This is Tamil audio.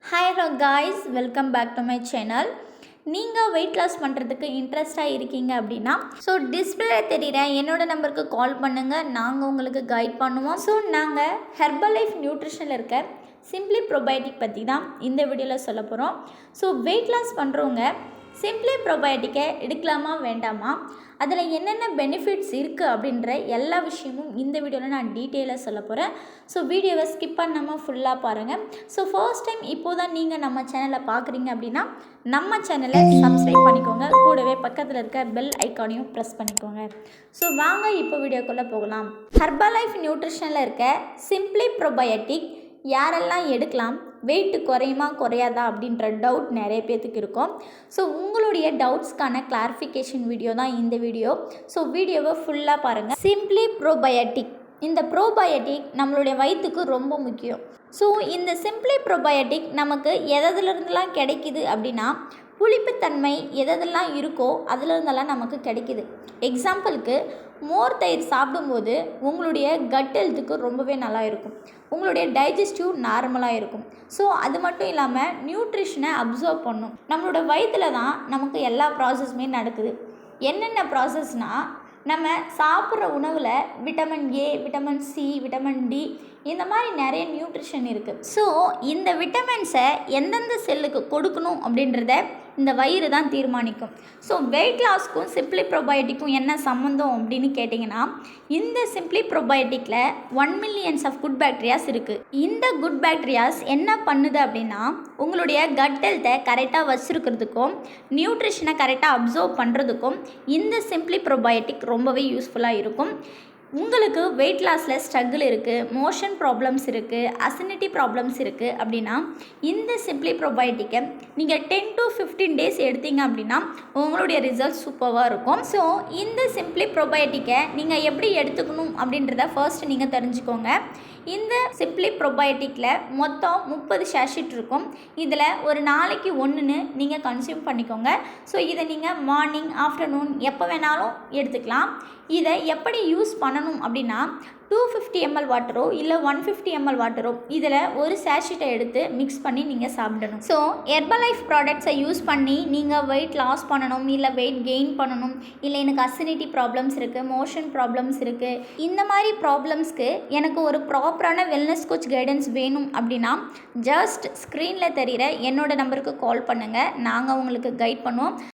Hi hello guys, welcome back to my channel. நீங்கள் வெயிட் லாஸ் பண்ணுறதுக்கு இன்ட்ரெஸ்டாக இருக்கீங்க அப்படின்னா டிஸ்பிளே தெரிகிற என்னோடய நம்பருக்கு கால் பண்ணுங்கள். நாங்கள் உங்களுக்கு கைட் பண்ணுவோம். நாங்கள் ஹெர்பல் லைஃப் நியூட்ரிஷனில் இருக்க சிம்ப்ளி ப்ரோபயோட்டிக் பற்றி தான் இந்த வீடியோவில் சொல்ல போகிறோம். வெயிட் லாஸ் பண்ணுறவங்க சிம்ப்ளி ப்ரோபயோட்டிக்கை எடுக்கலாமா வேண்டாமா, அதில் என்னென்ன பெனிஃபிட்ஸ் இருக்குது அப்படின்ற எல்லா விஷயமும் இந்த வீடியோவில் நான் டீட்டெயிலாக சொல்ல போகிறேன். வீடியோவை ஸ்கிப் பண்ணாமல் ஃபுல்லாக பாருங்கள். ஃபர்ஸ்ட் டைம் இப்போது தான் நீங்கள் நம்ம சேனலை பார்க்குறீங்க அப்படின்னா நம்ம சேனலை சப்ஸ்கிரைப் பண்ணிக்கோங்க. கூடவே பக்கத்தில் இருக்க பெல் ஐக்கானையும் ப்ரெஸ் பண்ணிக்கோங்க. வாங்க இப்போ வீடியோக்குள்ளே போகலாம். ஹெர்பல் லைஃப் நியூட்ரிஷனில் இருக்க சிம்ப்ளி ப்ரோபயோட்டிக் யாரெல்லாம் எடுக்கலாம், வெயிட்டு குறையுமா குறையாதா அப்படின்ற டவுட் நிறைய பேர்த்துக்கு இருக்கும். உங்களுடைய டவுட்ஸ்க்கான கிளாரிஃபிகேஷன் வீடியோ தான் இந்த வீடியோ. வீடியோவை ஃபுல்லாக பாருங்கள். சிம்ப்ளி ப்ரோபயோட்டிக், இந்த ப்ரோபயோட்டிக் நம்மளுடைய வயிற்றுக்கு ரொம்ப முக்கியம். இந்த சிம்ப்ளி ப்ரோபயோட்டிக் நமக்கு எதிலிருந்துலாம் கிடைக்கிது அப்படின்னா, புளிப்புத்தன்மை எதெல்லாம் இருக்கோ அதிலிருந்தெல்லாம் நமக்கு கிடைக்கிது. எக்ஸாம்பிளுக்கு மோர் தயிர் சாப்பிடும்போது உங்களுடைய கட் ஹெல்த்துக்கு ரொம்பவே நல்லா இருக்கும். உங்களுடைய டைஜஸ்டிவ் நார்மலாக இருக்கும். அது மட்டும் இல்லாமல் நியூட்ரிஷனை அப்சர்வ் பண்ணும். நம்மளோட வயிற்றில் தான் நமக்கு எல்லா ப்ராசஸுமே நடக்குது. என்னென்ன ப்ராசஸ்னால், நம்ம சாப்பிட்ற உணவில் vitamin A, vitamin C, vitamin D இந்த மாதிரி நிறைய நியூட்ரிஷன் இருக்குது. இந்த விட்டமின்ஸை எந்தெந்த செல்லுக்கு கொடுக்கணும் அப்படின்றத இந்த வயிறு தான் தீர்மானிக்கும். வெயிட் லாஸ்க்கும் சிம்ப்ளி ப்ரோபயோட்டிக்கும் என்ன சம்மந்தம் அப்படின்னு கேட்டிங்கன்னா, இந்த சிம்ப்ளி ப்ரோபயோட்டிக்கில் 1 மில்லியன்ஸ் ஆஃப் குட் பேக்டீரியாஸ் இருக்குது. இந்த குட் பேக்டீரியாஸ் என்ன பண்ணுது அப்படின்னா, உங்களுடைய கட் ஹெல்த்தை கரெக்டாக வச்சுருக்கிறதுக்கும் நியூட்ரிஷனை கரெக்டாக அப்சர்வ் பண்ணுறதுக்கும் இந்த சிம்ப்ளி ப்ரோபயோட்டிக் ரொம்பவே யூஸ்ஃபுல்லாக இருக்கும். உங்களுக்கு வெயிட் லாஸில் ஸ்ட்ரகிள் இருக்குது, மோஷன் ப்ராப்ளம்ஸ் இருக்குது, அசிடிட்டி ப்ராப்ளம்ஸ் இருக்குது அப்படின்னா இந்த சிம்ப்ளி ப்ரோபயோட்டிக்கை நீங்கள் 10 to 15 டேஸ் எடுத்தீங்க அப்படின்னா உங்களுடைய ரிசல்ட் சூப்பராக இருக்கும். இந்த சிம்ப்ளி ப்ரோபயோட்டிக்கை நீங்கள் எப்படி எடுத்துக்கணும் அப்படின்றத ஃபர்ஸ்ட் நீங்கள் தெரிஞ்சுக்கோங்க. இந்த சிம்ப்ளி ப்ரோபயோட்டிக்கில் மொத்தம் 30 ஷேஷிட் இருக்கும். இதில் ஒரு நாளைக்கு 1ன்னு நீங்கள் கன்சியூம் பண்ணிக்கோங்க. இதை நீங்கள் மார்னிங், ஆஃப்டர்நூன் எப்போ வேணாலும் எடுத்துக்கலாம். இதை எப்படி யூஸ் பண்ணணும் அப்படின்னா, 250 ml வாட்டரோ இல்லை 150 ml வாட்டரோ இதில் ஒரு சேஷிட்டை எடுத்து மிக்ஸ் பண்ணி நீங்கள் சாப்பிடணும். ஹெர்பல் லைஃப் ப்ராடக்ட்ஸை யூஸ் பண்ணி நீங்கள் வெயிட் லாஸ் பண்ணணும், இல்லை வெயிட் கெயின் பண்ணணும், இல்லை எனக்கு அசிடிட்டி ப்ராப்ளம்ஸ் இருக்குது, மோஷன் ப்ராப்ளம்ஸ் இருக்குது, இந்த மாதிரி ப்ராப்ளம்ஸ்க்கு எனக்கு ஒரு ப்ராப்பரான வெல்னஸ் கோச் கைடன்ஸ் வேணும் அப்படின்னா ஜஸ்ட் ஸ்க்ரீனில் தெரிகிற என்னோடய நம்பருக்கு கால் பண்ணுங்கள். நாங்கள் உங்களுக்கு கைட் பண்ணுவோம்.